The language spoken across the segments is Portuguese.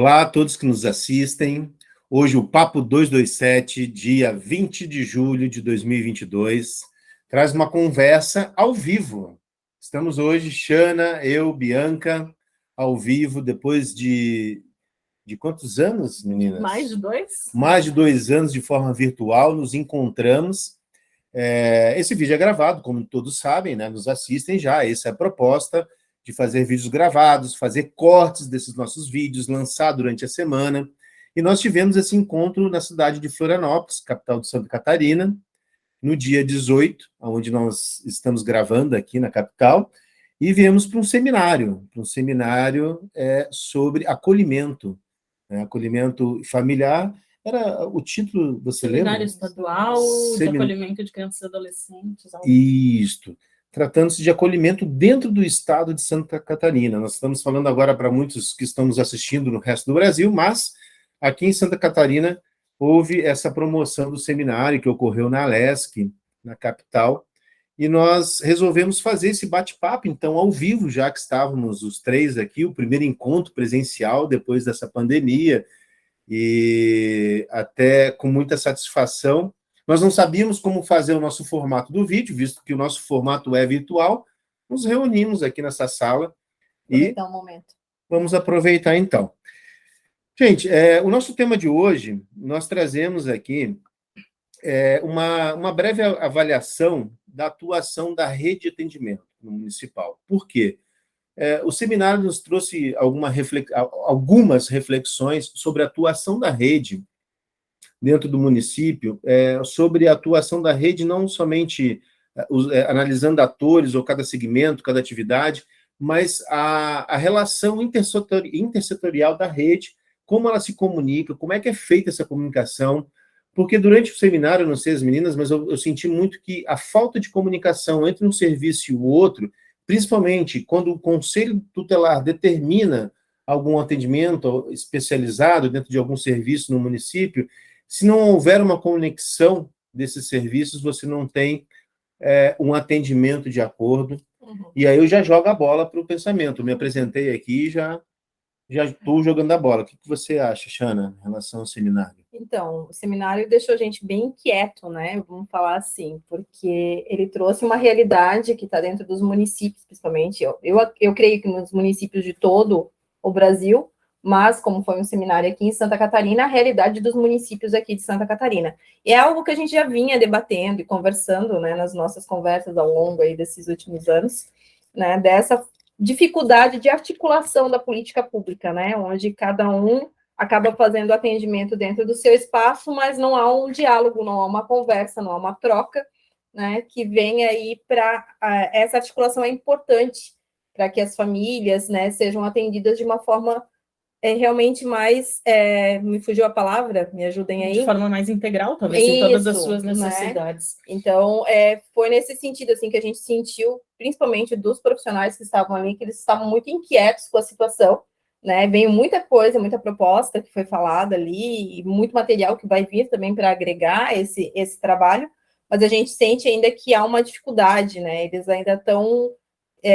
Olá a todos que nos assistem. Hoje o Papo 227, dia 20 de julho de 2022, traz uma conversa ao vivo. Estamos hoje, Xana, eu, Bianca, ao vivo, depois de quantos anos, meninas? Mais de 2? Mais de 2 anos de forma virtual, nos encontramos. Esse vídeo é gravado, como todos sabem, né? Nos assistem já. Essa é a proposta de fazer vídeos gravados, fazer cortes desses nossos vídeos, lançar durante a semana. E nós tivemos esse encontro na cidade de Florianópolis, capital de Santa Catarina, no dia 18, onde nós estamos gravando aqui na capital, e viemos para um seminário sobre acolhimento, né? Acolhimento familiar. Era o título, você lembra? Seminário estadual de acolhimento de crianças e adolescentes. Isto. Tratando-se de acolhimento dentro do estado de Santa Catarina. Nós estamos falando agora para muitos que estão nos assistindo no resto do Brasil, mas aqui em Santa Catarina houve essa promoção do seminário que ocorreu na Alesc, na capital, e nós resolvemos fazer esse bate-papo, então, ao vivo, já que estávamos os três aqui, o primeiro encontro presencial depois dessa pandemia, e até com muita satisfação. Nós não sabíamos como fazer o nosso formato do vídeo, visto que o nosso formato é virtual. Nos reunimos aqui nessa sala e vamos aproveitar então. Gente, o nosso tema de hoje, nós trazemos aqui uma breve avaliação da atuação da rede de atendimento no municipal. Por quê? O seminário nos trouxe algumas reflexões sobre a atuação da rede dentro do município, sobre a atuação da rede, não somente analisando atores ou cada segmento, cada atividade, mas a relação intersetorial da rede, como ela se comunica, como é que é feita essa comunicação, porque durante o seminário, não sei as meninas, mas eu senti muito que a falta de comunicação entre um serviço e o outro, principalmente quando o Conselho Tutelar determina algum atendimento especializado dentro de algum serviço no município, se não houver uma conexão desses serviços, você não tem um atendimento de acordo. Uhum. E aí eu já jogo a bola para o pensamento. Eu me apresentei aqui e já estou jogando a bola. O que você acha, Xana, em relação ao seminário? Então, o seminário deixou a gente bem inquieto, né? Vamos falar assim, porque ele trouxe uma realidade que está dentro dos municípios, principalmente. Eu creio que nos municípios de todo o Brasil, mas como foi um seminário aqui em Santa Catarina, a realidade dos municípios aqui de Santa Catarina. E é algo que a gente já vinha debatendo e conversando, né, nas nossas conversas ao longo aí desses últimos anos, né, dessa dificuldade de articulação da política pública, né, onde cada um acaba fazendo atendimento dentro do seu espaço, mas não há um diálogo, não há uma conversa, não há uma troca, né, que vem aí para... Essa articulação é importante para que as famílias, né, sejam atendidas de uma forma realmente mais... me fugiu a palavra, me ajudem aí. De forma mais integral, talvez, em todas as suas necessidades. Né? Então, foi nesse sentido, assim, que a gente sentiu, principalmente dos profissionais que estavam ali, que eles estavam muito inquietos com a situação, né? Veio muita coisa, muita proposta que foi falada ali, e muito material que vai vir também para agregar esse trabalho, mas a gente sente ainda que há uma dificuldade, né? Eles ainda estão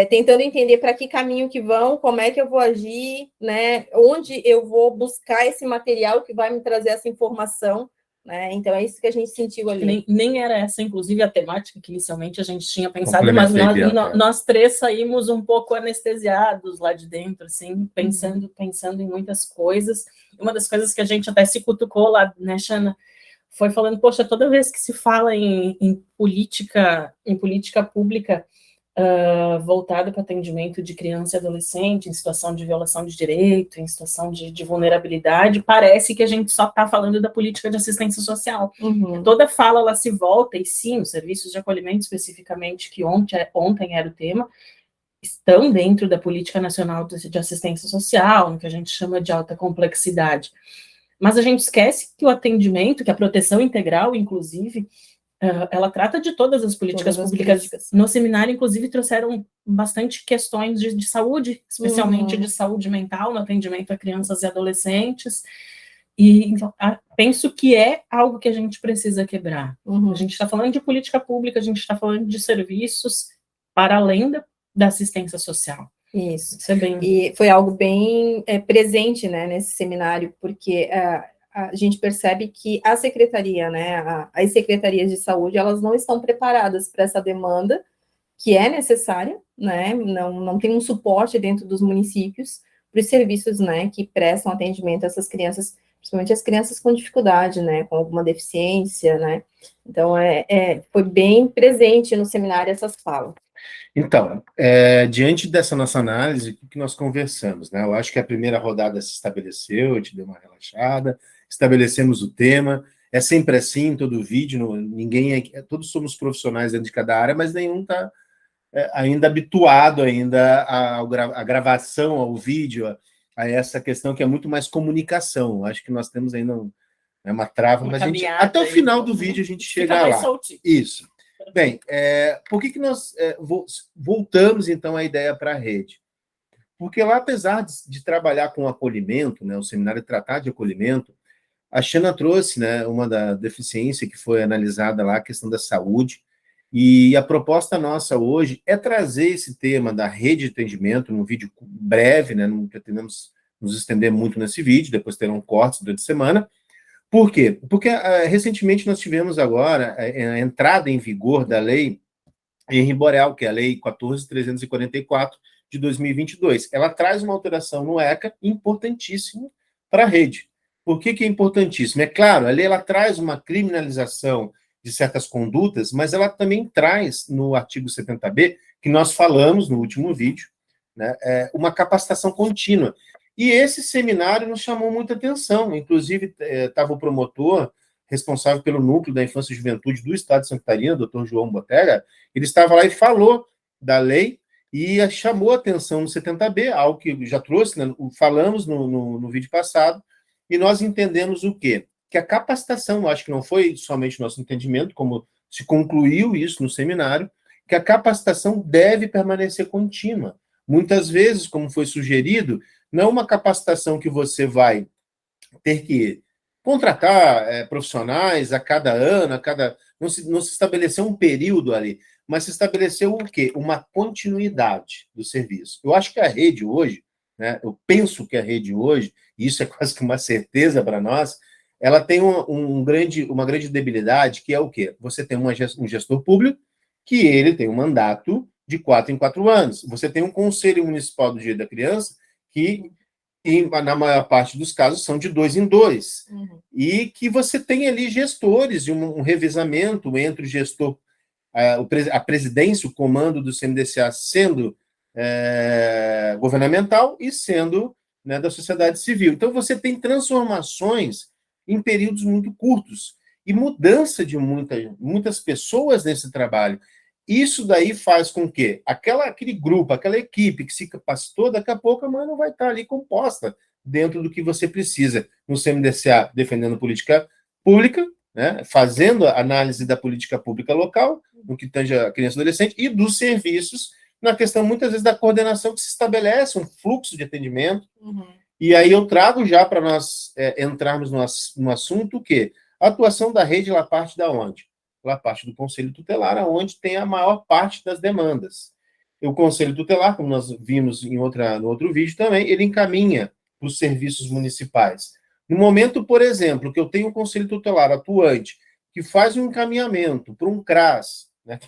tentando entender para que caminho que vão, como é que eu vou agir, né? Onde eu vou buscar esse material que vai me trazer essa informação, né? Então é isso que a gente sentiu ali. Nem era essa, inclusive, a temática que inicialmente a gente tinha pensado, mas nós três saímos um pouco anestesiados lá de dentro, assim, pensando em muitas coisas. Uma das coisas que a gente até se cutucou lá, né, Xana, foi falando, poxa, toda vez que se fala em política pública, voltado para atendimento de criança e adolescente, em situação de violação de direito, em situação de vulnerabilidade, parece que a gente só está falando da política de assistência social. Uhum. Toda fala, ela se volta, e sim, os serviços de acolhimento, especificamente, que ontem era o tema, estão dentro da Política Nacional de Assistência Social, no que a gente chama de alta complexidade. Mas a gente esquece que o atendimento, que a proteção integral, inclusive, ela trata de todas as políticas públicas. No seminário, inclusive, trouxeram bastante questões de saúde, especialmente de saúde mental, no atendimento a crianças e adolescentes. E então, penso que é algo que a gente precisa quebrar. A gente está falando de política pública, a gente está falando de serviços para além da assistência social. Isso é bem... E foi algo bem presente, né, nesse seminário, porque a gente percebe que a secretaria, né, as secretarias de saúde, elas não estão preparadas para essa demanda, que é necessária, né, não tem um suporte dentro dos municípios para os serviços, né, que prestam atendimento a essas crianças, principalmente as crianças com dificuldade, né, com alguma deficiência, né, então foi bem presente no seminário essas falas. Então, diante dessa nossa análise, o que nós conversamos, né? Eu acho que a primeira rodada se estabeleceu, a gente deu uma relaxada, estabelecemos o tema, é sempre assim em todo vídeo, todos somos profissionais dentro de cada área, mas nenhum está ainda habituado ainda à gravação, ao vídeo, a essa questão que é muito mais comunicação. Acho que nós temos ainda uma trava, mas até o final do vídeo a gente chega lá. Isso. Bem, por que nós voltamos, então, a ideia para a rede? Porque lá, apesar de trabalhar com acolhimento, né, o seminário tratar de acolhimento, a Xana trouxe, né, uma da deficiência que foi analisada lá, a questão da saúde, e a proposta nossa hoje é trazer esse tema da rede de atendimento num vídeo breve, né, não pretendemos nos estender muito nesse vídeo, depois terão cortes durante a semana. Por quê? Porque recentemente nós tivemos agora a entrada em vigor da lei Henri Borel, que é a Lei 14.344 de 2022. Ela traz uma alteração no ECA importantíssima para a rede. Por que é importantíssimo? É claro, a lei ela traz uma criminalização de certas condutas, mas ela também traz, no artigo 70B, que nós falamos no último vídeo, né, uma capacitação contínua. E esse seminário nos chamou muita atenção, inclusive estava o promotor responsável pelo núcleo da infância e juventude do Estado de Santa Catarina, doutor João Botega, ele estava lá e falou da lei e chamou a atenção no 70B, algo que já trouxe, né, falamos no vídeo passado, e nós entendemos o quê? Que a capacitação, acho que não foi somente nosso entendimento, como se concluiu isso no seminário, que a capacitação deve permanecer contínua. Muitas vezes, como foi sugerido, não uma capacitação que você vai ter que contratar profissionais a cada ano, não se estabeleceu um período ali, mas se estabeleceu o quê? Uma continuidade do serviço. Eu acho que a rede hoje, né, eu penso que a rede hoje, e isso é quase que uma certeza para nós, ela tem uma grande debilidade, que é o quê? Você tem um gestor público que ele tem um mandato de 4 em 4 anos. Você tem um Conselho Municipal do Direito da Criança que, na maior parte dos casos, são de 2 em 2. Uhum. E que você tem ali gestores, um revezamento entre o gestor, a presidência, o comando do CMDCA sendo governamental e sendo, né, da sociedade civil. Então, você tem transformações em períodos muito curtos e mudança de muitas pessoas nesse trabalho. Isso daí faz com que aquele grupo, aquela equipe que se capacitou, daqui a pouco a mãe não vai estar ali composta dentro do que você precisa. No CMDCA, defendendo política pública, né, fazendo a análise da política pública local, no que tange a criança e adolescente, e dos serviços, na questão, muitas vezes, da coordenação que se estabelece, um fluxo de atendimento. Uhum. E aí eu trago já para nós entrarmos no assunto que a atuação da rede, ela parte da onde? Ela parte do Conselho Tutelar, onde tem a maior parte das demandas. E o Conselho Tutelar, como nós vimos no outro vídeo também, ele encaminha para os serviços municipais. No momento, por exemplo, que eu tenho um Conselho Tutelar atuante, que faz um encaminhamento para um CRAS, né?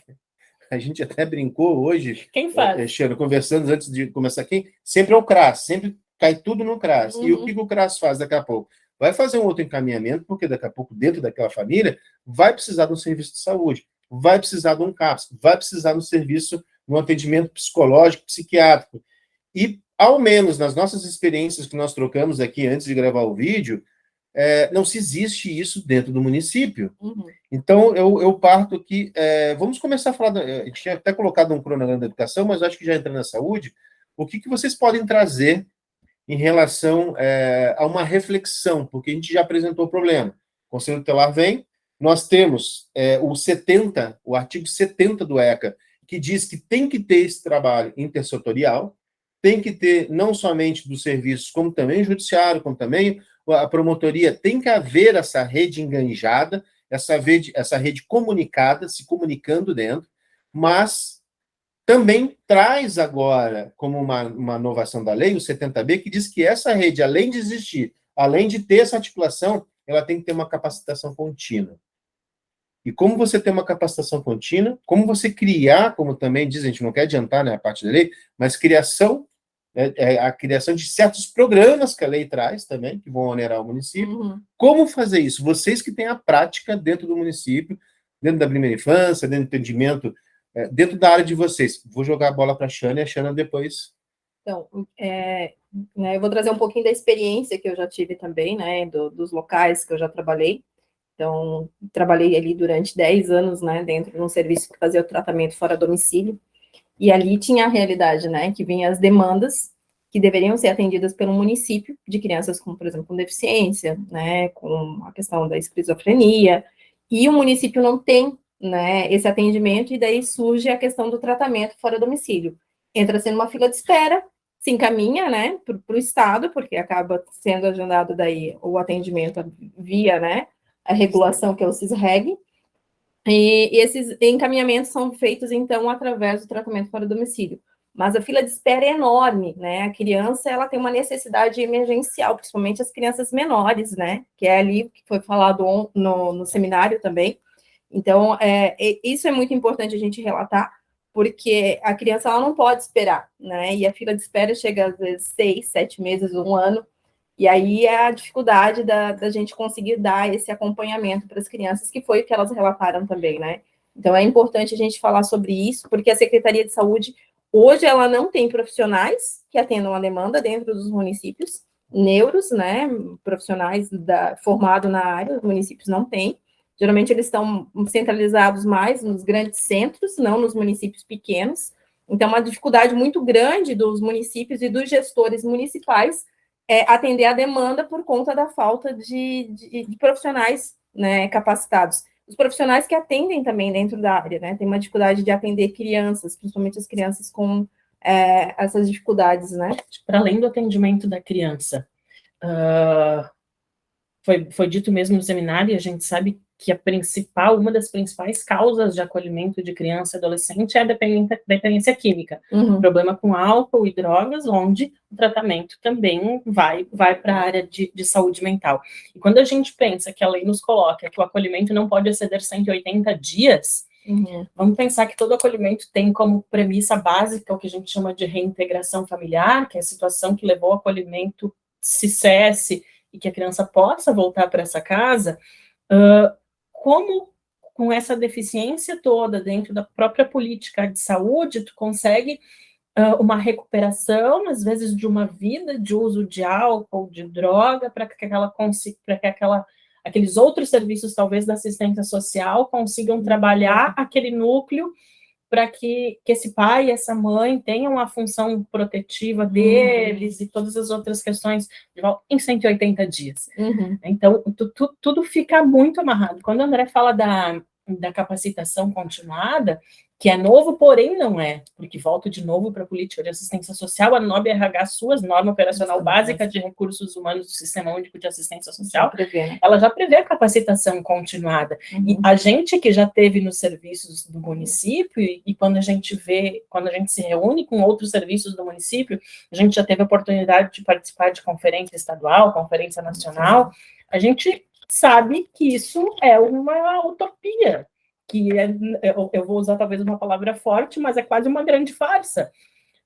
A gente até brincou hoje, quem faz? Conversando antes de começar aqui, sempre é o CRAS, sempre cai tudo no CRAS. Uhum. E o que o CRAS faz daqui a pouco? Vai fazer um outro encaminhamento, porque daqui a pouco, dentro daquela família, vai precisar de um serviço de saúde, vai precisar de um CAPS, vai precisar de um serviço, de um atendimento psicológico, psiquiátrico. E, ao menos, nas nossas experiências que nós trocamos aqui antes de gravar o vídeo, não se existe isso dentro do município. Uhum. Então, eu parto aqui... vamos começar a falar... a gente tinha até colocado um cronograma da educação, mas acho que já entrando na saúde, o que vocês podem trazer em relação a uma reflexão, porque a gente já apresentou o problema. O Conselho Tutelar vem, nós temos o artigo 70 do ECA, que diz que tem que ter esse trabalho intersetorial, tem que ter não somente dos serviços, como também o judiciário, como também a promotoria, tem que haver essa rede enganjada, essa rede comunicada, se comunicando dentro, mas também traz agora, como uma inovação da lei, o 70B, que diz que essa rede, além de existir, além de ter essa articulação, ela tem que ter uma capacitação contínua. E como você tem uma capacitação contínua, como você criar, como também diz, a gente não quer adiantar, né, a parte da lei, mas a criação de certos programas que a lei traz também, que vão onerar o município. Como fazer isso? Vocês que têm a prática dentro do município, dentro da primeira infância, dentro do atendimento, dentro da área de vocês. Vou jogar a bola para a Xana e a Xana depois. Então, né, eu vou trazer um pouquinho da experiência que eu já tive também, né, dos locais que eu já trabalhei. Então, trabalhei ali durante 10 anos, né, dentro de um serviço que fazia o tratamento fora domicílio, e ali tinha a realidade, né, que vinha as demandas que deveriam ser atendidas pelo município, de crianças com, por exemplo, com deficiência, né, com a questão da esquizofrenia, e o município não tem, né, esse atendimento, e daí surge a questão do tratamento fora domicílio. Entra-se numa fila de espera, se encaminha, né, para o Estado, porque acaba sendo agendado daí o atendimento via, né, a regulação, que é o CISREG, e esses encaminhamentos são feitos, então, através do tratamento fora do domicílio. Mas a fila de espera é enorme, né? A criança, ela tem uma necessidade emergencial, principalmente as crianças menores, né? Que é ali que foi falado no seminário também. Então, isso é muito importante a gente relatar, porque a criança, ela não pode esperar, né? E a fila de espera chega, às vezes, 6, 7 meses, 1 ano, e aí é a dificuldade da gente conseguir dar esse acompanhamento para as crianças, que foi o que elas relataram também, né? Então, é importante a gente falar sobre isso, porque a Secretaria de Saúde, hoje, ela não tem profissionais que atendam a demanda dentro dos municípios, neuros, né? Profissionais formados na área, os municípios não têm. Geralmente, eles estão centralizados mais nos grandes centros, não nos municípios pequenos. Então, uma dificuldade muito grande dos municípios e dos gestores municipais atender a demanda por conta da falta de profissionais, né, capacitados. Os profissionais que atendem também dentro da área, né, tem uma dificuldade de atender crianças, principalmente as crianças com essas dificuldades, né? Para além do atendimento da criança, foi dito mesmo no seminário, e a gente sabe que uma das principais causas de acolhimento de criança e adolescente é a dependência química. Problema com álcool e drogas, onde o tratamento também vai para a área de saúde mental. E quando a gente pensa que a lei nos coloca que o acolhimento não pode exceder 180 dias, vamos pensar que todo acolhimento tem como premissa básica o que a gente chama de reintegração familiar, que é a situação que levou ao acolhimento se cesse e que a criança possa voltar para essa casa. Como com essa deficiência toda dentro da própria política de saúde, tu consegue uma recuperação, às vezes, de uma vida de uso de álcool, de droga, para que aqueles outros serviços, talvez, da assistência social, consigam trabalhar aquele núcleo para que esse pai e essa mãe tenham a função protetiva deles e todas as outras questões em 180 dias. Então, tudo fica muito amarrado. Quando o André fala da capacitação continuada, que é novo, porém não é, porque volto de novo para a política de assistência social, a NOB-RH, suas norma operacional básica de recursos humanos do Sistema Único de Assistência Social, ela já prevê a capacitação continuada. E a gente que já teve nos serviços do município, e quando a gente se reúne com outros serviços do município, a gente já teve a oportunidade de participar de conferência estadual, conferência nacional, a gente sabe que isso é uma utopia, que eu vou usar talvez uma palavra forte, mas é quase uma grande farsa,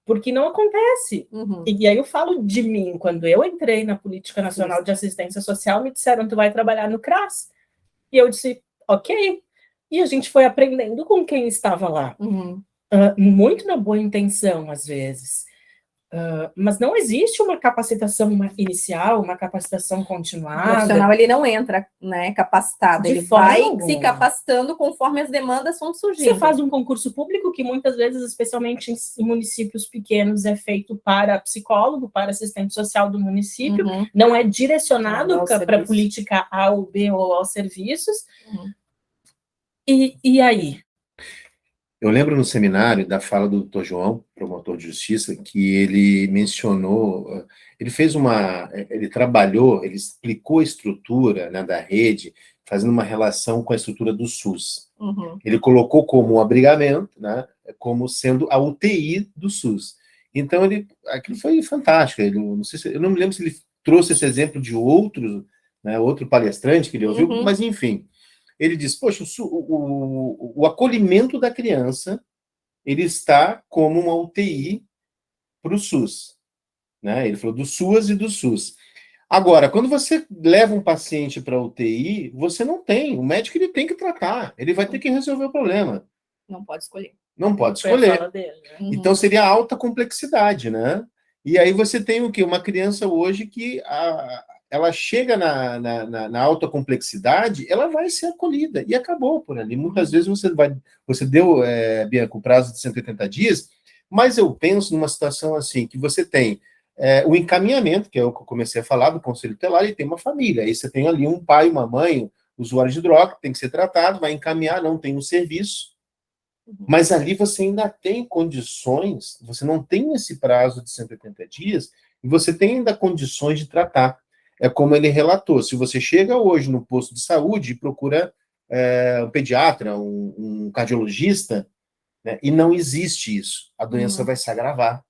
porque não acontece. E aí eu falo de mim, quando eu entrei na Política Nacional de Assistência Social, me disseram, tu vai trabalhar no CRAS. E eu disse, ok. E a gente foi aprendendo com quem estava lá. Muito na boa intenção, às vezes. Mas não existe uma capacitação inicial, uma capacitação continuada. O profissional, ele não entra, né, capacitado, ele vai se capacitando conforme as demandas vão surgindo. Você faz um concurso público que muitas vezes, especialmente em municípios pequenos, é feito para psicólogo, para assistente social do município, não é direcionado para a política A ou B ou aos serviços. E aí? Eu lembro no seminário da fala do Dr. João, promotor de justiça, que ele mencionou, ele trabalhou, ele explicou a estrutura, né, da rede, fazendo uma relação com a estrutura do SUS. Ele colocou como um abrigamento, né, como sendo a UTI do SUS. Então, aquilo foi fantástico. Eu não me lembro se ele trouxe esse exemplo de outro, né, outro palestrante que ele ouviu, mas, enfim, ele disse, poxa, o acolhimento da criança, ele está como uma UTI para o SUS. Né? Ele falou do SUAS e do SUS. Agora, quando você leva um paciente para a UTI, você não tem. O médico ele tem que tratar. Ele vai ter que resolver o problema. Não pode escolher. Não pode escolher. Dele, né? Então, seria alta complexidade, né? E aí você tem o quê? Uma criança hoje que ela chega na alta complexidade, ela vai ser acolhida. E acabou por ali. Muitas vezes você deu, Bianca, o prazo de 180 dias, mas eu penso numa situação assim, que você tem o encaminhamento, que é o que eu comecei a falar, do conselho tutelar, e tem uma família. Aí você tem ali um pai, uma mãe, usuário de droga, que tem que ser tratado, vai encaminhar, não tem um serviço. Mas ali você ainda tem condições, você não tem esse prazo de 180 dias, e você tem ainda condições de tratar. É como ele relatou, se você chega hoje no posto de saúde e procura um pediatra, um cardiologista, né, e não existe isso, a doença vai se agravar.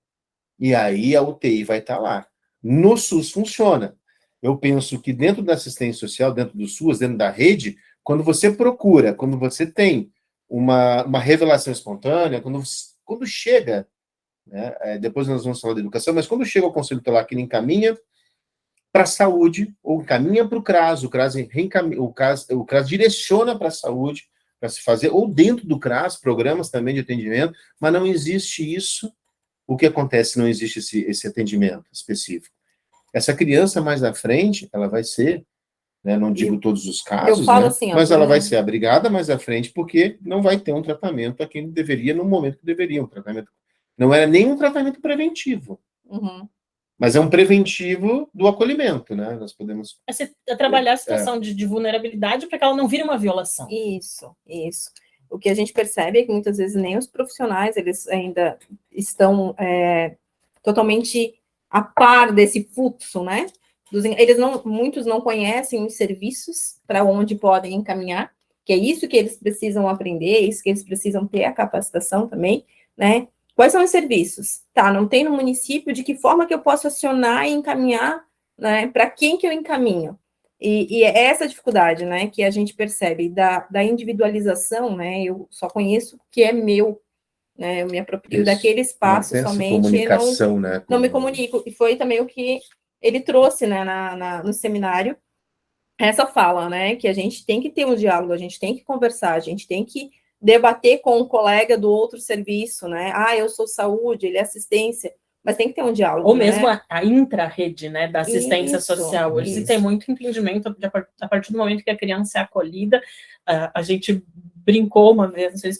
E aí a UTI vai estar lá. No SUS funciona. Eu penso que dentro da assistência social, dentro do SUS, dentro da rede, quando você procura, quando você tem uma revelação espontânea, quando chega, né, depois nós vamos falar da educação, mas quando chega o conselho tutelar que ele encaminha para a saúde, ou encaminha para o CRAS o CRAS direciona para a saúde, para se fazer, ou dentro do CRAS, programas também de atendimento, mas não existe isso. O que acontece se não existe esse atendimento específico? Essa criança, mais à frente, ela vai ser, né, não digo todos os casos, eu falo né, assim, mas ela vai ser abrigada mais à frente, porque não vai ter um tratamento a quem deveria, no momento que deveria. Um tratamento. Não era nem um tratamento preventivo. Mas é um preventivo do acolhimento, né? Nós podemos... trabalhar a situação de vulnerabilidade para que ela não vire uma violação. Isso. O que a gente percebe é que muitas vezes nem os profissionais, eles ainda estão totalmente a par desse fluxo, né? Muitos não conhecem os serviços para onde podem encaminhar, que é isso que eles precisam aprender, é isso que eles precisam ter a capacitação também, né? Quais são os serviços? Tá, não tem no município, de que forma que eu posso acionar e encaminhar, né? Para quem que eu encaminho? E é essa dificuldade, né, que a gente percebe da individualização, né? Eu só conheço o que é meu, né? Eu me aproprio daquele espaço somente, comunicação, né? Não me comunico. E foi também o que ele trouxe, né, no seminário, essa fala, né, que a gente tem que ter um diálogo, a gente tem que conversar, a gente tem que debater com um colega do outro serviço, né? Eu sou saúde, ele é assistência, mas tem que ter um diálogo. Ou mesmo a intra-rede, né, da assistência social. Hoje se tem muito entendimento a partir do momento que a criança é acolhida. A gente brincou uma vez, não sei se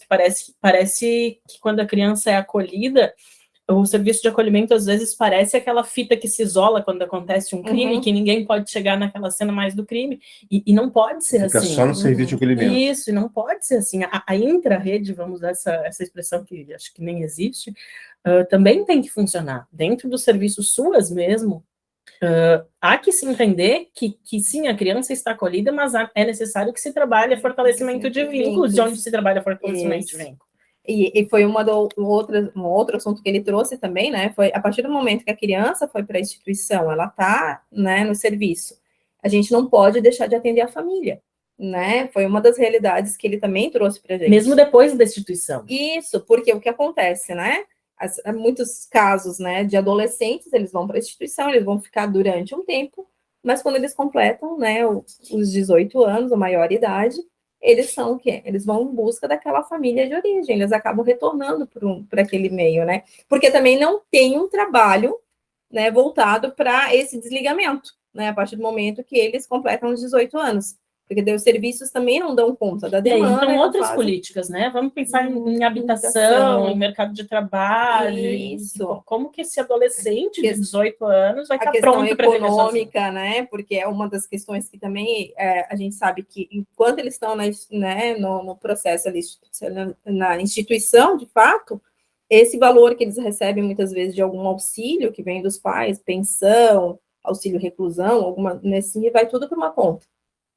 parece que quando a criança é acolhida, o serviço de acolhimento, às vezes, parece aquela fita que se isola quando acontece um crime, que ninguém pode chegar naquela cena mais do crime, e não pode ser assim. Fica só no serviço de acolhimento. Isso, e não pode ser assim. A intra-rede, vamos usar essa expressão que acho que nem existe, também tem que funcionar. Dentro do serviço SUAS mesmo, há que se entender que sim, a criança está acolhida, mas é necessário que se trabalhe fortalecimento de vínculos, de onde se trabalha fortalecimento de vínculos. E foi um outro assunto que ele trouxe também, né? Foi a partir do momento que a criança foi para a instituição, ela está, né, no serviço. A gente não pode deixar de atender a família, né? Foi uma das realidades que ele também trouxe para a gente. Mesmo depois da instituição. Isso, porque o que acontece, né? Muitos casos, né, de adolescentes, eles vão para a instituição, eles vão ficar durante um tempo, mas quando eles completam, né, os 18 anos, a maioridade, eles são o quê? Eles vão em busca daquela família de origem, eles acabam retornando para aquele meio, né? Porque também não tem um trabalho, né, voltado para esse desligamento, né? A partir do momento que eles completam os 18 anos. Porque os serviços também não dão conta da demanda. Então, outras políticas, né? Vamos pensar em habitação, em mercado de trabalho. Isso. Como que esse adolescente de 18 anos vai estar pronto para viver econômica, né? Porque é uma das questões que também a gente sabe que enquanto eles estão no processo ali, na instituição, de fato, esse valor que eles recebem muitas vezes de algum auxílio que vem dos pais, pensão, auxílio reclusão, vai tudo para uma conta.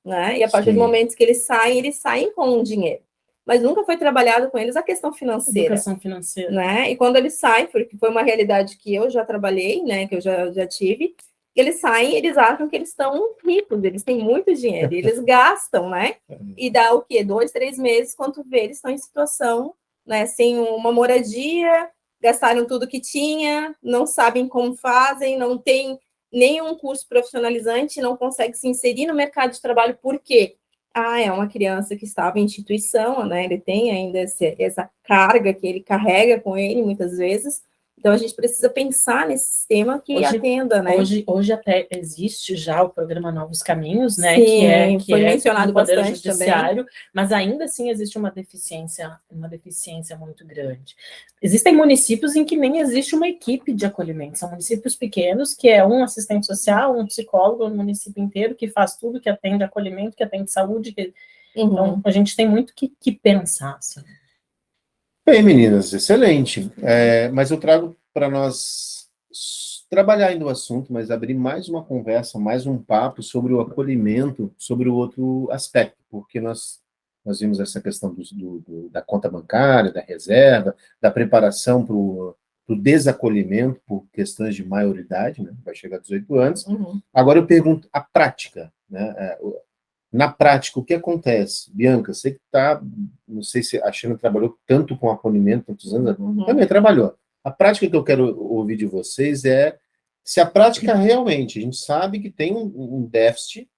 né? E a partir do momento que eles saem com o dinheiro. Mas nunca foi trabalhado com eles a questão financeira. Educação financeira. Né? E quando eles saem, porque foi uma realidade que eu já trabalhei, né? Que eu já tive, eles saem, eles acham que eles estão ricos, eles têm muito dinheiro, e eles gastam, né? E dá o quê? 2, 3 meses, quando vê, eles estão em situação, né? Sem uma moradia, gastaram tudo que tinha, não sabem como fazem, não tem nenhum curso profissionalizante, não consegue se inserir no mercado de trabalho, por quê? É uma criança que estava em instituição, né? Ele tem ainda essa carga que ele carrega com ele, muitas vezes. Então, a gente precisa pensar nesse sistema que atenda, né? Hoje até existe já o programa Novos Caminhos, né? Sim, que foi é mencionado no Poder bastante Judiciário, também. mas ainda assim existe uma deficiência muito grande. Existem municípios em que nem existe uma equipe de acolhimento, são municípios pequenos, que é um assistente social, um psicólogo no município inteiro, que faz tudo, que atende acolhimento, que atende saúde. Então, a gente tem muito que pensar, assim. Bem, meninas, excelente. Mas eu trago para nós trabalhar ainda o assunto, mas abrir mais uma conversa, mais um papo sobre o acolhimento, sobre o outro aspecto, porque nós vimos essa questão da conta bancária, da reserva, da preparação para o desacolhimento por questões de maioridade, né? Vai chegar a 18 anos. Agora eu pergunto a prática, né? Na prática, o que acontece? Bianca, você que está, não sei se a Xana trabalhou tanto com acolhimento, tantos anos, também trabalhou. A prática que eu quero ouvir de vocês é se a prática realmente, a gente sabe que tem um déficit,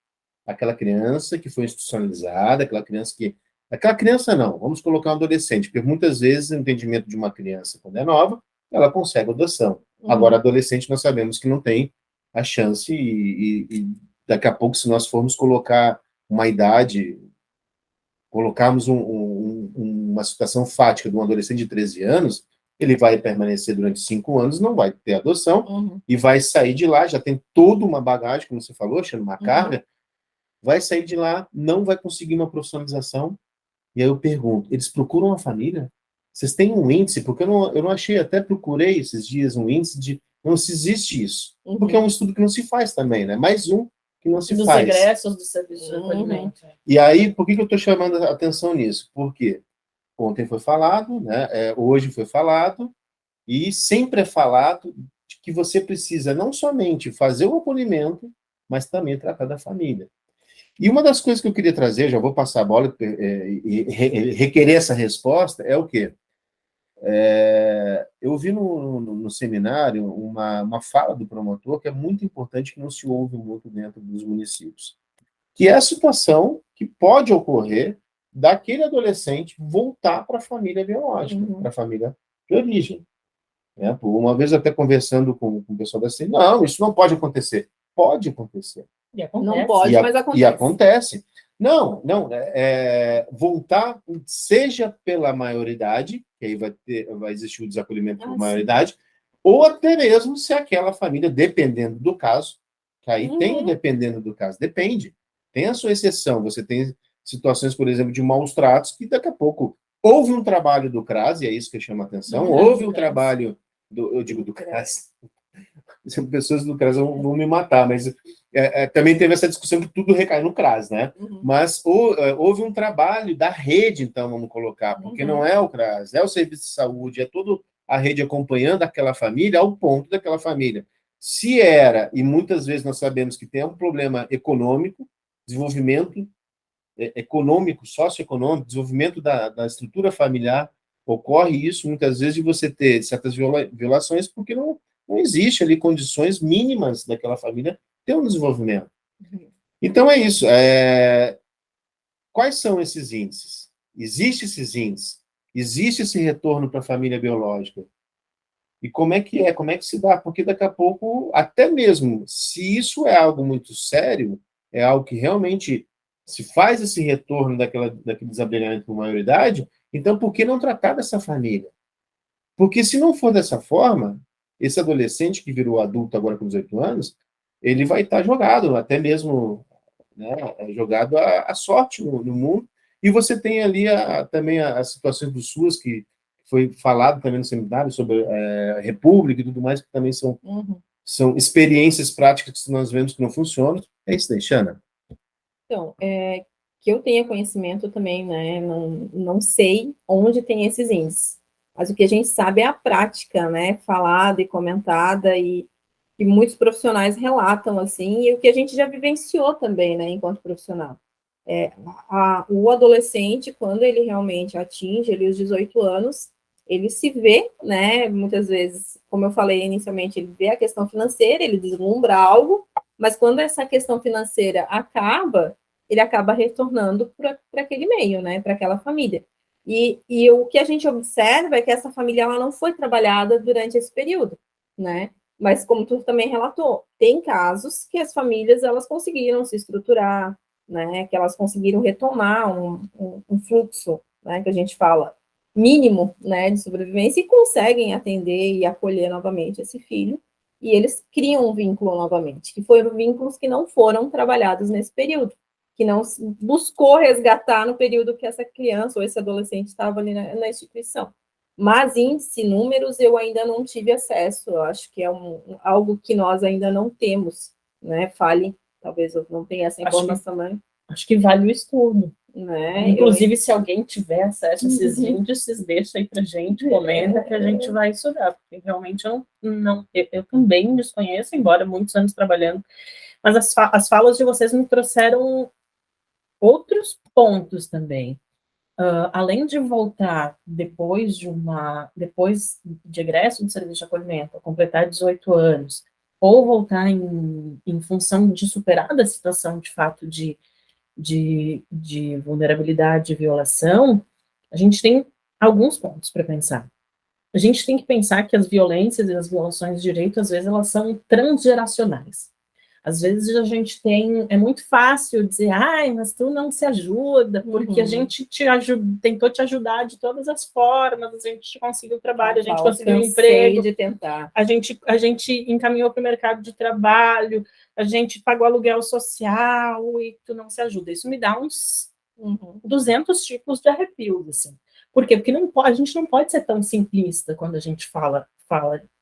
aquela criança que foi institucionalizada, aquela criança não, vamos colocar um adolescente, porque muitas vezes o entendimento de uma criança, quando é nova, ela consegue adoção. Agora, adolescente, nós sabemos que não tem a chance e daqui a pouco, se nós formos colocar uma idade, colocarmos uma situação fática de um adolescente de 13 anos, ele vai permanecer durante 5 anos, não vai ter adoção, e vai sair de lá, já tem toda uma bagagem, como você falou, achando uma carga, vai sair de lá, não vai conseguir uma profissionalização, e aí eu pergunto, eles procuram uma família? Vocês têm um índice? Porque eu não achei, até procurei esses dias um índice de não se existe isso, porque é um estudo que não se faz também, né? Mais um que não se dos faz. Dos egressos do serviço de acolhimento. E aí, por que eu estou chamando a atenção nisso? Porque ontem foi falado, né? Hoje foi falado, e sempre é falado de que você precisa não somente fazer o acolhimento, mas também tratar da família. E uma das coisas que eu queria trazer, já vou passar a bola e requerer essa resposta, é o quê? Eu vi no seminário uma fala do promotor que é muito importante, que não se ouve muito dentro dos municípios, que é a situação que pode ocorrer daquele adolescente voltar para a família biológica, para a família de origem. Né? Uma vez até conversando com o pessoal da CIN, não, isso não pode acontecer. Pode acontecer. E acontece. Não pode, mas acontece. E acontece. Não, voltar, seja pela maioridade, que aí vai existir o desacolhimento por maioridade, ou até mesmo se aquela família, dependendo do caso, que aí tem o dependendo do caso, depende. Tem a sua exceção, você tem situações, por exemplo, de maus tratos, que daqui a pouco houve um trabalho do CRAS, e é isso que chama a atenção, houve um trabalho, do CRAS, pessoas do CRAS vão me matar, mas também teve essa discussão que tudo recai no CRAS, né? Mas houve um trabalho da rede, então, vamos colocar, porque não é o CRAS, é o serviço de saúde, é toda a rede acompanhando aquela família ao ponto daquela família. Se era, e muitas vezes nós sabemos que tem um problema econômico, desenvolvimento econômico, socioeconômico, desenvolvimento da estrutura familiar, ocorre isso muitas vezes de você ter certas violações porque não existe ali condições mínimas daquela família ter um desenvolvimento. Então é isso. Quais são esses índices? Existem esses índices? Existe esse retorno para a família biológica? E como é que se dá? Porque daqui a pouco, até mesmo se isso é algo muito sério, é algo que realmente se faz esse retorno daquele desabelhamento por maioridade, então por que não tratar dessa família? Porque se não for dessa forma, esse adolescente que virou adulto agora com 18 anos, ele vai estar jogado, até mesmo, né, jogado à sorte no mundo. E você tem ali também as situações do SUS, que foi falado também no seminário sobre a República e tudo mais, que também são experiências práticas que nós vemos que não funcionam. É isso daí, Xana. Então, que eu tenha conhecimento também, né, não sei onde tem esses índices, mas o que a gente sabe é a prática, né, falada e comentada, e muitos profissionais relatam, assim, e o que a gente já vivenciou também, né, enquanto profissional. O adolescente, quando ele realmente atinge ali os 18 anos, ele se vê, né, muitas vezes, como eu falei inicialmente, ele vê a questão financeira, ele deslumbra algo, mas quando essa questão financeira acaba, ele acaba retornando para aquele meio, né, para aquela família. E o que a gente observa é que essa família ela não foi trabalhada durante esse período, né? Mas como tu também relatou, tem casos que as famílias elas conseguiram se estruturar, né? Que elas conseguiram retomar um fluxo, né? Que a gente fala mínimo, né? De sobrevivência e conseguem atender e acolher novamente esse filho. E eles criam um vínculo novamente, que foram vínculos que não foram trabalhados nesse período, que não buscou resgatar no período que essa criança ou esse adolescente estava ali na instituição. Mas índice, números, eu ainda não tive acesso. Eu acho que é algo que nós ainda não temos, né? Fale, talvez eu não tenha essa informação, né? Acho que vale o estudo. Né? Inclusive, se alguém tiver acesso a esses índices, deixa aí para a gente, comenta que a gente vai estudar, porque realmente eu também desconheço, embora muitos anos trabalhando, mas as falas de vocês me trouxeram outros pontos também. Além de voltar depois de egresso de serviço de acolhimento, completar 18 anos, ou voltar em função de superar a situação de fato de vulnerabilidade e violação, a gente tem alguns pontos para pensar. A gente tem que pensar que as violências e as violações de direito, às vezes, elas são transgeracionais. Às vezes a gente é muito fácil dizer, ai, mas tu não se ajuda, porque a gente tentou te ajudar de todas as formas, a gente conseguiu trabalho, a gente conseguiu um emprego, de tentar. a gente encaminhou para o mercado de trabalho, a gente pagou aluguel social e tu não se ajuda. Isso me dá uns 200 tipos de arrepios, assim. Por quê? Porque a gente não pode ser tão simplista quando a gente fala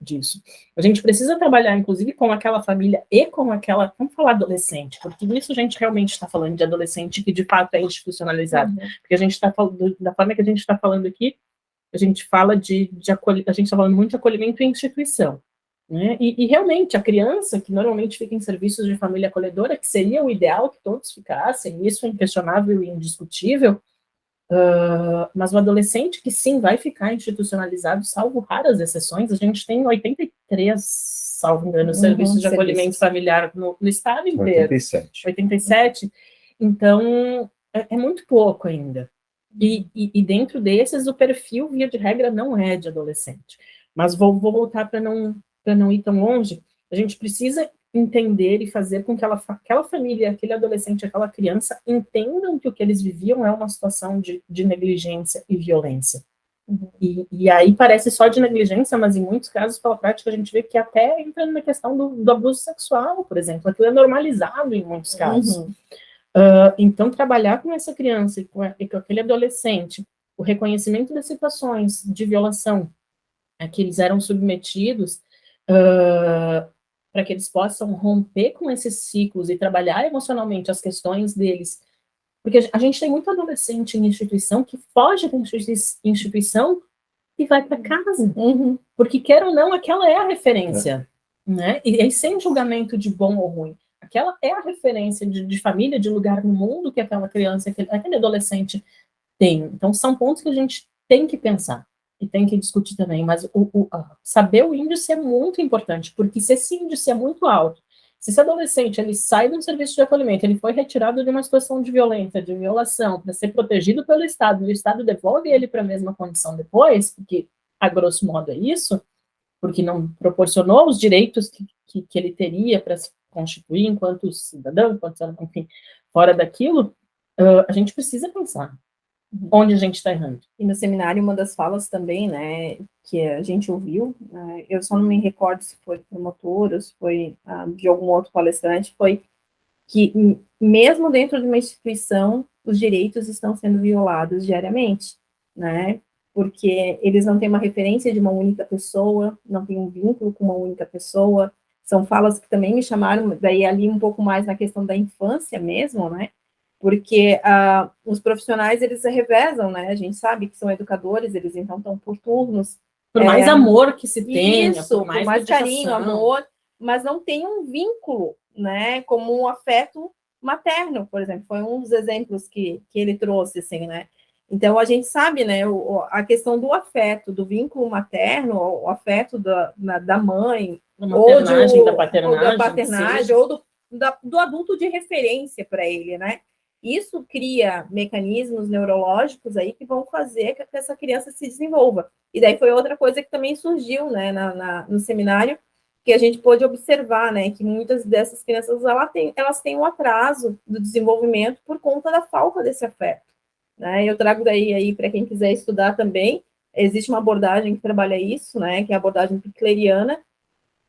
disso. A gente precisa trabalhar, inclusive, com aquela família e com aquela, vamos falar adolescente, porque isso a gente realmente está falando de adolescente que de fato é institucionalizado. Porque a gente está falando, da forma que a gente está falando aqui, a gente fala a gente está falando muito de acolhimento em instituição. Né? E realmente, a criança, que normalmente fica em serviços de família acolhedora, que seria o ideal que todos ficassem, isso é inquestionável e indiscutível, mas o adolescente que sim vai ficar institucionalizado, salvo raras exceções, a gente tem 83, salvo engano, serviços de acolhimento familiar no estado inteiro. 87. Então, é muito pouco ainda. E dentro desses, o perfil, via de regra, não é de adolescente. Mas vou voltar para não ir tão longe. A gente precisa entender e fazer com que aquela família, aquele adolescente, aquela criança entendam que o que eles viviam é uma situação de negligência e violência. E aí parece só de negligência, mas em muitos casos, pela prática, a gente vê que até entra na questão do abuso sexual, por exemplo. Aquilo é normalizado em muitos casos. Então, trabalhar com essa criança e com aquele adolescente, o reconhecimento das situações de violação a que eles eram submetidos, para que eles possam romper com esses ciclos e trabalhar emocionalmente as questões deles. Porque a gente tem muito adolescente em instituição que foge da instituição e vai para casa. Porque, quer ou não, aquela é a referência. Né? E sem julgamento de bom ou ruim. Aquela é a referência de família, de lugar no mundo que aquela criança, aquele adolescente tem. Então, são pontos que a gente tem que pensar e tem que discutir também. Mas saber o índice é muito importante, porque se esse índice é muito alto, se esse adolescente ele sai de um serviço de acolhimento, ele foi retirado de uma situação de violência, de violação, para ser protegido pelo Estado, e o Estado devolve ele para a mesma condição depois, porque, a grosso modo, é isso, porque não proporcionou os direitos que ele teria para se constituir enquanto cidadão, enquanto, enfim, fora daquilo, a gente precisa pensar onde a gente está errando. E no seminário, uma das falas também, né, que a gente ouviu, né, eu só não me recordo se foi promotor ou se foi de algum outro palestrante, foi que mesmo dentro de uma instituição, os direitos estão sendo violados diariamente, né, porque eles não têm uma referência de uma única pessoa, não tem um vínculo com uma única pessoa. São falas que também me chamaram, daí ali um pouco mais na questão da infância mesmo, né, porque os profissionais, eles se revezam, né? A gente sabe que são educadores, eles então estão por turnos. Por mais amor que se tenha, isso, por mais carinho, amor, mas não tem um vínculo, né? Como um afeto materno, por exemplo. Foi um dos exemplos que ele trouxe, assim, né? Então, a gente sabe, né, a questão do afeto, do vínculo materno, o afeto da mãe, ou da paternagem, ou do adulto de referência para ele, né? Isso cria mecanismos neurológicos aí que vão fazer que essa criança se desenvolva. E daí foi outra coisa que também surgiu, né, no seminário, que a gente pôde observar, né, que muitas dessas crianças elas têm um atraso do desenvolvimento por conta da falta desse afeto. Né? Eu trago daí aí para quem quiser estudar também, existe uma abordagem que trabalha isso, né, que é a abordagem pickleriana,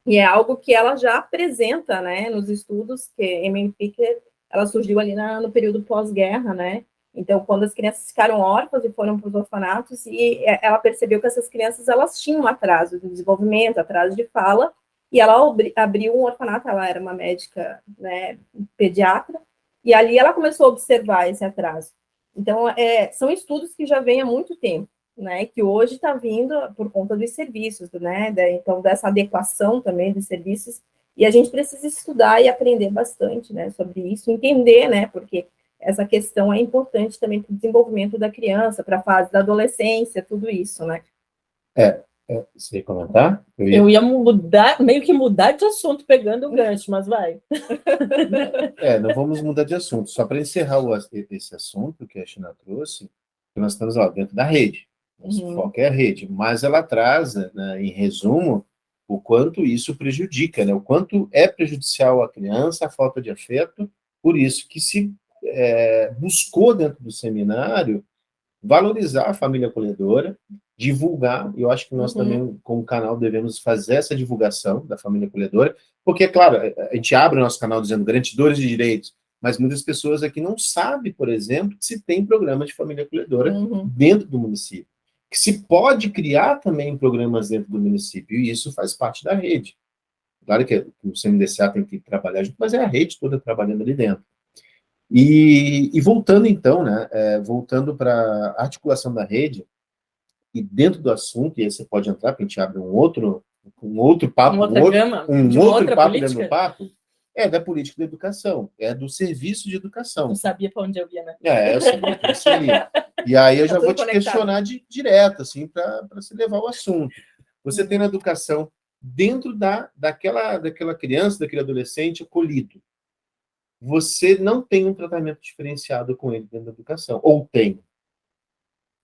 e é algo que ela já apresenta, né, nos estudos, que Emily Pickler, ela surgiu ali no período pós-guerra, né, então quando as crianças ficaram órfãs e foram para os orfanatos, e ela percebeu que essas crianças, elas tinham um atraso de desenvolvimento, atraso de fala, e ela abriu um orfanato, ela era uma médica, né, pediatra, e ali ela começou a observar esse atraso. Então, são estudos que já vêm há muito tempo, né, que hoje está vindo por conta dos serviços, né, então dessa adequação também dos serviços, e a gente precisa estudar e aprender bastante, né, sobre isso, entender, né, porque essa questão é importante também para o desenvolvimento da criança, para a fase da adolescência, tudo isso, né. Você ia comentar? Eu ia mudar, meio que mudar de assunto pegando o gancho, mas vai. Não vamos mudar de assunto. Só para encerrar esse assunto que a China trouxe, que nós estamos lá dentro da rede. Nosso foco é a rede, mas ela traz, né, em resumo, o quanto isso prejudica, né? O quanto é prejudicial à criança, a falta de afeto, por isso que se buscou dentro do seminário valorizar a família acolhedora, divulgar, e eu acho que nós também, como canal, devemos fazer essa divulgação da família acolhedora, porque, claro, a gente abre o nosso canal dizendo garantidores de direitos, mas muitas pessoas aqui não sabem, por exemplo, que se tem programa de família acolhedora dentro do município, que se pode criar também programas dentro do município, e isso faz parte da rede. Claro que o CMDCA tem que trabalhar junto, mas é a rede toda trabalhando ali dentro. E voltando então, né, voltando para a articulação da rede, e dentro do assunto, e aí você pode entrar, porque a gente abre um outro papo, um outro papo dentro do papo, é da política da educação, é do serviço de educação. Eu sabia para onde eu ia, né? Eu sabia que você ia. E aí eu já vou te questionar direto, assim, para se levar ao assunto. Você tem na educação, dentro daquela criança, daquele adolescente acolhido, você não tem um tratamento diferenciado com ele dentro da educação, ou tem?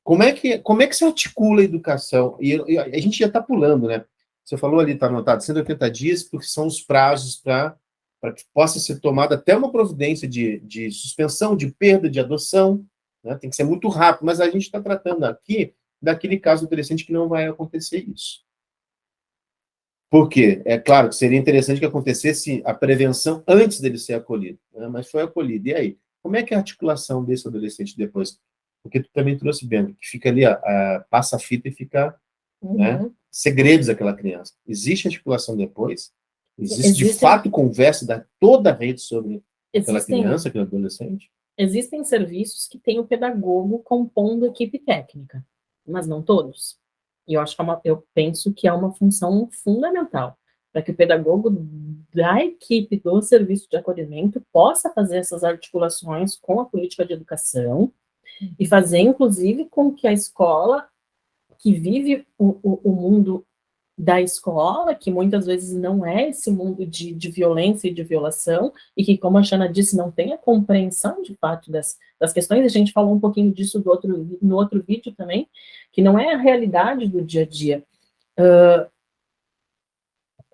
Como é que se articula a educação? E a gente já está pulando, né? Você falou ali, está anotado, 180 dias, porque são os prazos para que possa ser tomada até uma providência de suspensão, de perda, de adoção, né? Tem que ser muito rápido, mas a gente está tratando aqui daquele caso do adolescente que não vai acontecer isso. Por quê? É claro que seria interessante que acontecesse a prevenção antes dele ser acolhido, né? Mas foi acolhido. E aí? Como é que é a articulação desse adolescente depois? Porque tu também trouxe bem, que fica ali, passa a fita e fica, né, segredos daquela criança. Existe articulação depois? Existe de fato conversa da toda a rede sobre aquela criança, aquele adolescente? Existem serviços que têm o pedagogo compondo equipe técnica, mas não todos. E eu penso que é uma função fundamental para que o pedagogo da equipe do serviço de acolhimento possa fazer essas articulações com a política de educação e fazer, inclusive, com que a escola, que vive o mundo da escola, que muitas vezes não é esse mundo de violência e de violação, e que, como a Xana disse, não tem a compreensão, de fato, das questões. A gente falou um pouquinho disso no outro vídeo também, que não é a realidade do dia a dia.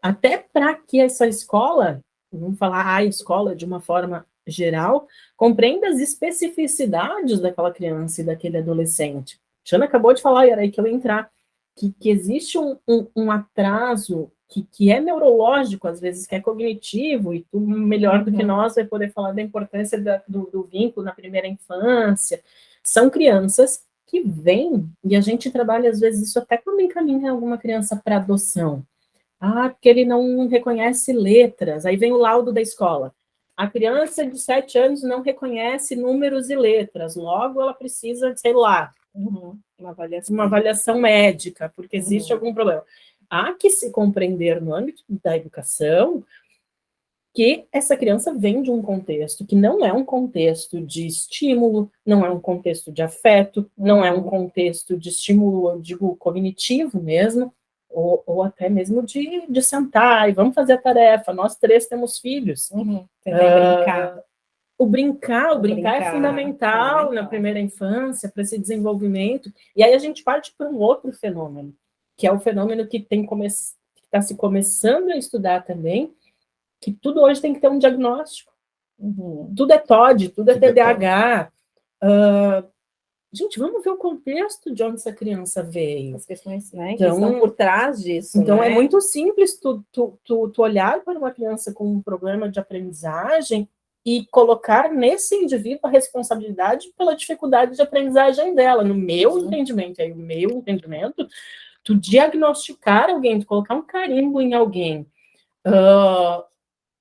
Até para que essa escola, vamos falar a escola de uma forma geral, compreenda as especificidades daquela criança e daquele adolescente. A Xana acabou de falar, e era aí que eu ia entrar, que existe um atraso que é neurológico, às vezes, que é cognitivo, e tu, melhor do que nós, vai poder falar da importância do vínculo na primeira infância. São crianças que vêm, e a gente trabalha, às vezes, isso até quando encaminha alguma criança para adoção. Porque ele não reconhece letras, aí vem o laudo da escola. A criança de 7 anos não reconhece números e letras, logo ela precisa, sei lá, uma avaliação médica, porque existe algum problema. Há que se compreender no âmbito da educação que essa criança vem de um contexto que não é um contexto de estímulo, não é um contexto de afeto, não é um contexto de estímulo, eu digo, cognitivo mesmo, ou até mesmo de sentar e vamos fazer a tarefa. Nós 3 temos filhos. Brincar. O brincar é fundamental na primeira infância, para esse desenvolvimento. E aí a gente parte para um outro fenômeno, que é o fenômeno que está se começando a estudar também, que tudo hoje tem que ter um diagnóstico. Tudo é TOD, tudo é TDAH. Gente, vamos ver o contexto de onde essa criança veio. As questões, né, que estão por trás disso. Então, né? É muito simples tu olhar para uma criança com um problema de aprendizagem e colocar nesse indivíduo a responsabilidade pela dificuldade de aprendizagem dela. No meu entendimento, aí o meu entendimento, tu diagnosticar alguém, tu colocar um carimbo em alguém,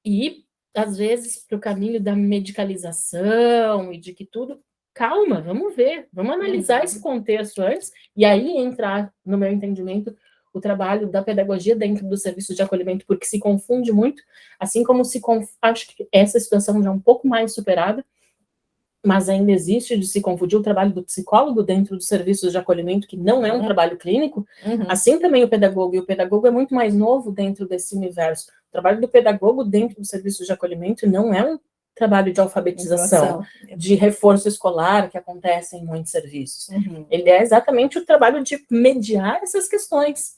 e, às vezes, para o caminho da medicalização e de que tudo... Calma, vamos ver, vamos analisar esse contexto antes, e aí entrar, no meu entendimento, o trabalho da pedagogia dentro do serviço de acolhimento, porque se confunde muito, assim como acho que essa situação já é um pouco mais superada, mas ainda existe de se confundir o trabalho do psicólogo dentro dos serviços de acolhimento, que não é um trabalho clínico, assim também o pedagogo, e o pedagogo é muito mais novo dentro desse universo. O trabalho do pedagogo dentro dos serviços de acolhimento não é um trabalho de alfabetização, de reforço escolar, que acontece em muitos serviços. Ele é exatamente o trabalho de mediar essas questões,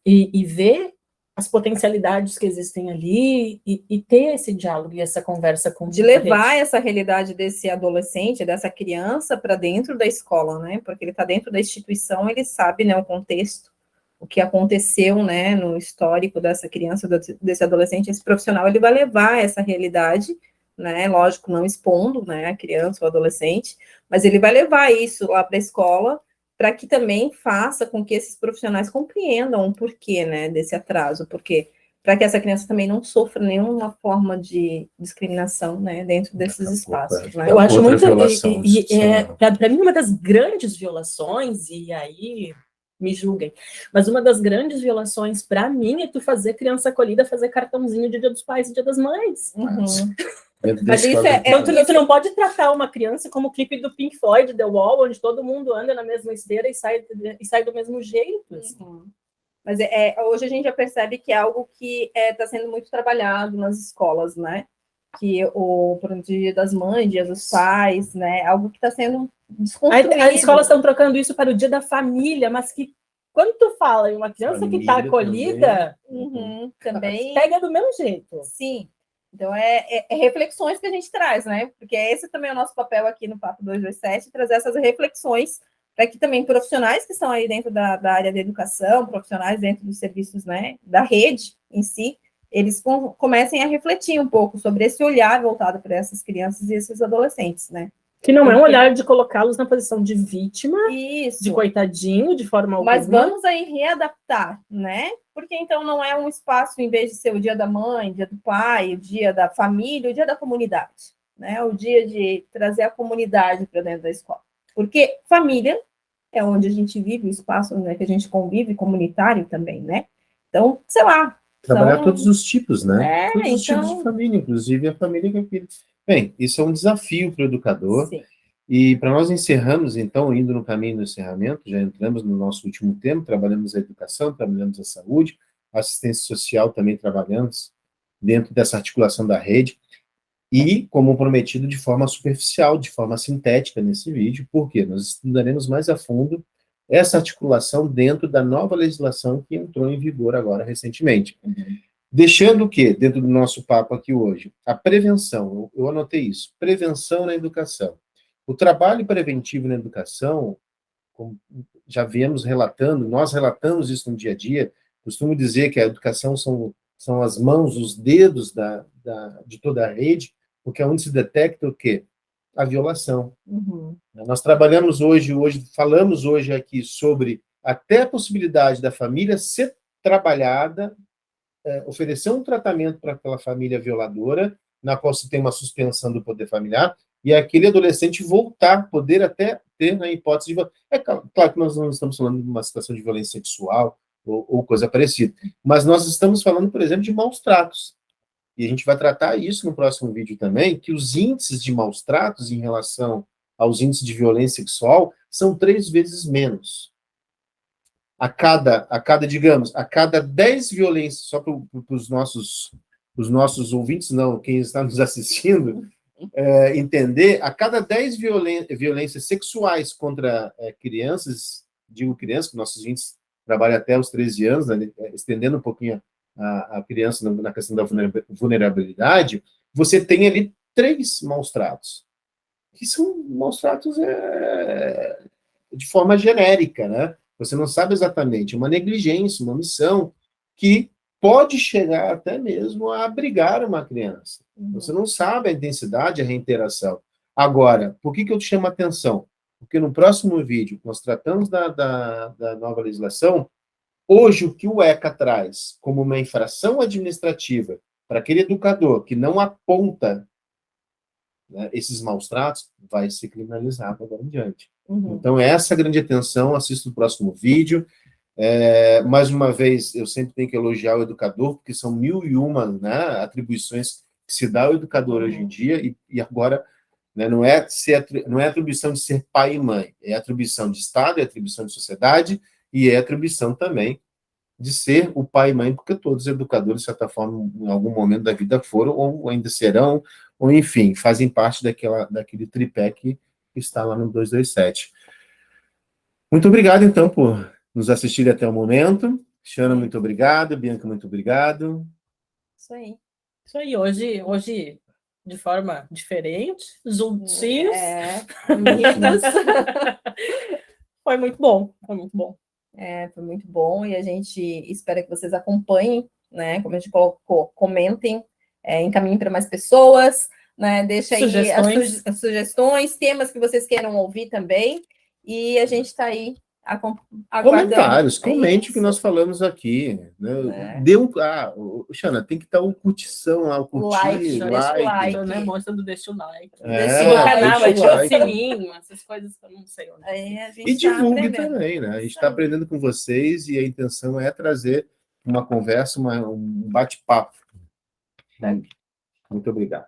e ver as potencialidades que existem ali e ter esse diálogo e essa conversa com de levar essa realidade desse adolescente, dessa criança para dentro da escola, né? Porque ele está dentro da instituição, ele sabe, né, o contexto, o que aconteceu, né, no histórico dessa criança, desse adolescente, esse profissional, ele vai levar essa realidade, né? Lógico, não expondo, né, a criança ou adolescente, mas ele vai levar isso lá para a escola, para que também faça com que esses profissionais compreendam o porquê, né, desse atraso, porque para que essa criança também não sofra nenhuma forma de discriminação, né, dentro desses espaços. Né? Eu acho muito... Para mim, uma das grandes violações, e aí me julguem, mas uma das grandes violações para mim é tu fazer criança acolhida fazer cartãozinho de Dia dos Pais e Dia das Mães. Mas isso tu não pode tratar uma criança como o clipe do Pink Floyd, The Wall, onde todo mundo anda na mesma esteira e sai do mesmo jeito. Mas hoje a gente já percebe que é algo que está sendo muito trabalhado nas escolas, né? Que o Dia das Mães, Dia dos Pais, né? Algo que está sendo desconstruído. As escolas estão trocando isso para o Dia da Família, mas que quando tu fala em uma criança que está acolhida, também pega do mesmo jeito. Sim. Então, é reflexões que a gente traz, né? Porque esse também é o nosso papel aqui no Papo 227, trazer essas reflexões para que também profissionais que estão aí dentro da área da educação, profissionais dentro dos serviços, né, da rede em si, eles comecem a refletir um pouco sobre esse olhar voltado para essas crianças e esses adolescentes, né? Que não é um olhar de colocá-los na posição de vítima, Isso, de coitadinho, de forma alguma. Mas vamos aí readaptar, né? Porque então não é um espaço, em vez de ser o dia da mãe, o dia do pai, o dia da família, o dia da comunidade, né? O dia de trazer a comunidade para dentro da escola. Porque família é onde a gente vive, o espaço, né, que a gente convive, comunitário também, né? Então, sei lá. Trabalhar todos os tipos, né? Todos os então... tipos de família, inclusive a família que é filho. Bem, isso é um desafio para o educador. Sim. E para nós encerramos, então, indo no caminho do encerramento, já entramos no nosso último tema, trabalhamos a educação, trabalhamos a saúde, a assistência social também trabalhamos dentro dessa articulação da rede, e, como prometido, de forma superficial, de forma sintética nesse vídeo, porque nós estudaremos mais a fundo essa articulação dentro da nova legislação que entrou em vigor agora recentemente. Deixando o quê? Dentro do nosso papo aqui hoje, a prevenção, eu anotei isso, prevenção na educação. O trabalho preventivo na educação, como já viemos relatando, nós relatamos isso no dia a dia, costumo dizer que a educação são as mãos, os dedos de toda a rede, porque é onde se detecta o quê? A violação. Nós trabalhamos falamos hoje aqui sobre até a possibilidade da família ser trabalhada, oferecer um tratamento para aquela família violadora, na qual se tem uma suspensão do poder familiar, e aquele adolescente voltar, poder até ter na hipótese de... É claro que nós não estamos falando de uma situação de violência sexual ou coisa parecida, mas nós estamos falando, por exemplo, de maus tratos. E a gente vai tratar isso no próximo vídeo também, que os índices de maus tratos em relação aos índices de violência sexual são 3 vezes menos. A cada, digamos, a cada 10 violências, só para os nossos ouvintes, não, quem está nos assistindo, entender, a cada 10 violências sexuais contra crianças, digo crianças, que nossos ouvintes trabalham até os 13 anos, né, estendendo um pouquinho a criança na questão da vulnerabilidade, você tem ali 3 maus tratos, que são maus tratos de forma genérica, né? Você não sabe exatamente, uma negligência, uma omissão, que pode chegar até mesmo a abrigar uma criança. Você não sabe a intensidade, a reiteração. Agora, por que eu te chamo a atenção? Porque no próximo vídeo, nós tratamos da nova legislação. Hoje, o que o ECA traz como uma infração administrativa para aquele educador que não aponta, né, esses maus tratos, vai ser criminalizado agora em diante. Então, essa é a grande atenção. Assista o próximo vídeo. Mais uma vez, eu sempre tenho que elogiar o educador, porque são 1001, né, atribuições que se dá ao educador hoje em dia, e agora, né, não é atribuição de ser pai e mãe, é atribuição de Estado, é atribuição de sociedade, e é atribuição também de ser o pai e mãe, porque todos os educadores, de certa forma, em algum momento da vida foram, ou ainda serão, ou enfim, fazem parte daquele tripé que está lá no 227. Muito obrigado, então, por nos assistir até o momento. Xana, muito obrigado. Bianca, muito obrigado. Isso aí. Isso aí. Hoje de forma diferente, juntinhos. Unidos. Foi muito bom, foi muito bom. Foi muito bom, e a gente espera que vocês acompanhem, né? Como a gente colocou, comentem, encaminhem para mais pessoas, né? Deixa aí as sugestões, temas que vocês queiram ouvir também, e a gente está aí aguardando. Comentários, comente o que nós falamos aqui. Né? Xana, tem que dar uma curtição lá, o curtir, like. Né? Mostrando, deixa o like. Deixa o canal, ativa o sininho, essas coisas que eu não sei onde. E divulgue também, né? A gente está aprendendo com vocês, e a intenção é trazer uma conversa, um bate-papo. Muito obrigado.